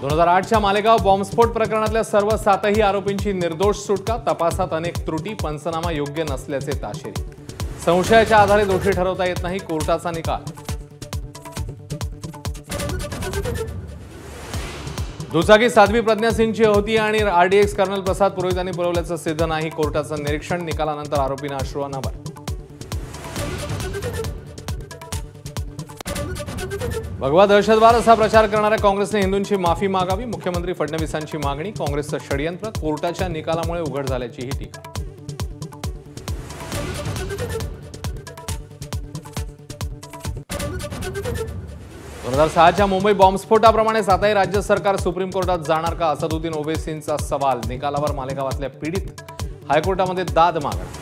2008च्या मालेगाव बॉम्बस्फोट प्रकरणातल्या सर्व 7ही आरोपींची निर्दोष सुटका, तपासात अनेक त्रुटी, पंचनामा योग्य नसल्याचे ताशेरे, संशयाच्या आधारे दोषी ठरवता येत नाही, कोर्टाचा निकाल। दुचाकी साध्वी प्रज्ञा सिंगची होती आणि आरडीएक्स कर्नल प्रसाद पुरोहितांनी पुरवल्याचं सिद्ध नाही, कोर्टाचं निरीक्षण, निकालानंतर आरोपींना अश्रू अनावर। भगवा दहशतवाद असा प्रचार करणाऱ्या काँग्रेसने हिंदूंची माफी मागावी, मुख्यमंत्री फडणवीसांची मागणी, काँग्रेसचं षडयंत्र, कोर्टाच्या निकालामुळे उघड झाल्याचीही टीका। दोन 2006च्या मुंबई बॉम्बस्फोटाप्रमाणे आताही राज्य सरकार सुप्रीम कोर्टात जाणार का, असदुद्दीन ओवैसींचा सवाल, निकालावर मालेगावातल्या पीडित हायकोर्टामध्ये दाद मागणं।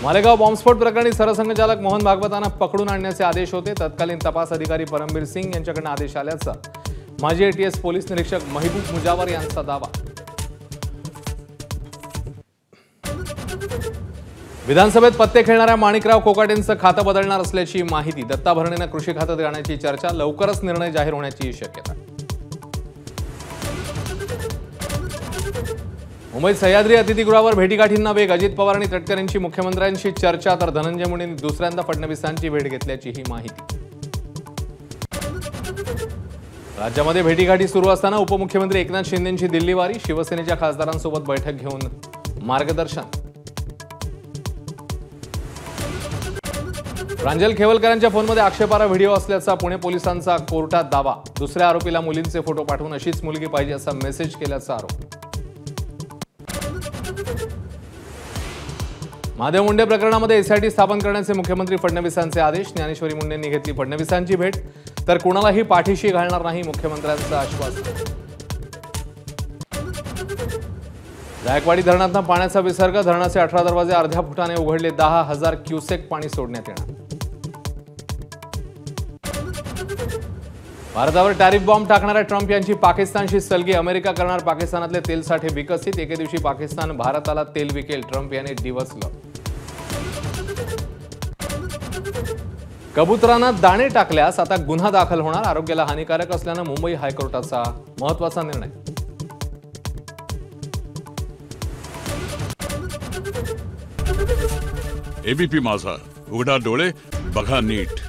मालेगाव बॉम्बस्फोट प्रकरणी सरसंघचालक मोहन भागवतांना पकडून आणण्याचे आदेश होते, तत्कालीन तपास अधिकारी परमबीर सिंग यांच्याकडून आदेश आल्याचा माजी एटीएस पोलीस निरीक्षक महबूब मुजावर यांचा दावा। विधानसभेत पत्ते खेळणाऱ्या माणिकराव कोकाटेंचं खातं बदलणार असल्याची माहिती, दत्ता भरणेंना कृषी खात्यात जाण्याची चर्चा, लवकरच निर्णय जाहीर होण्याची शक्यता। मुंबईत सह्याद्री अतिथीगृहावर भेटीगाठींना वेग, अजित पवार आणि तटकरे यांची मुख्यमंत्र्यांशी चर्चा, तर धनंजय मुंडेंनी दुसऱ्यांदा फडणवीसांची भेट घेतल्याचीही माहिती। राज्यामध्ये भेटीगाठी सुरू असताना उपमुख्यमंत्री एकनाथ शिंदेंची दिल्लीवारी, शिवसेनेच्या खासदारांसोबत बैठक घेऊन मार्गदर्शन। प्रांजल खेवलकरांच्या फोनमध्ये आक्षेपार्ह व्हिडिओ असल्याचा पुणे पोलिसांचा कोर्टात दावा, दुसऱ्या आरोपीला मुलींचे फोटो पाठवून अशीच मुलगी पाहिजे असा मेसेज केल्याचा आरोप। महादेव मुंडे प्रकरणामध्ये एसआयटी स्थापन करण्याचे मुख्यमंत्री फडणवीसांचे आदेश, ज्ञानेश्वरी मुंडेंनी घेतली फडणवीसांची भेट, तर कुणालाही पाठीशी घालणार नाही, मुख्यमंत्र्यांचं आश्वासन। जायकवाडी धरणातून पाण्याचा विसर्ग, धरणाचे 18 दरवाजे अर्ध्या फुटाने उघडले, 10,000 क्युसेक पाणी सोडण्यात येणार। भारतावर टॅरिफ बॉम्ब टाकणाऱ्या ट्रम्प यांची पाकिस्तानशी सलगी, अमेरिका करणार पाकिस्तानातले तेल साठे विकसित, एके दिवशी पाकिस्तान भारताला तेल विकेल, ट्रम्प यांनी डिवचलं। कबुतरांना दाणे टाकल्यास आता गुन्हा दाखल होणार, आरोग्याला हानिकारक असल्यानं मुंबई हायकोर्टाचा महत्त्वाचा निर्णय। एबीपी माझा, उघडा डोळे बघा नीट।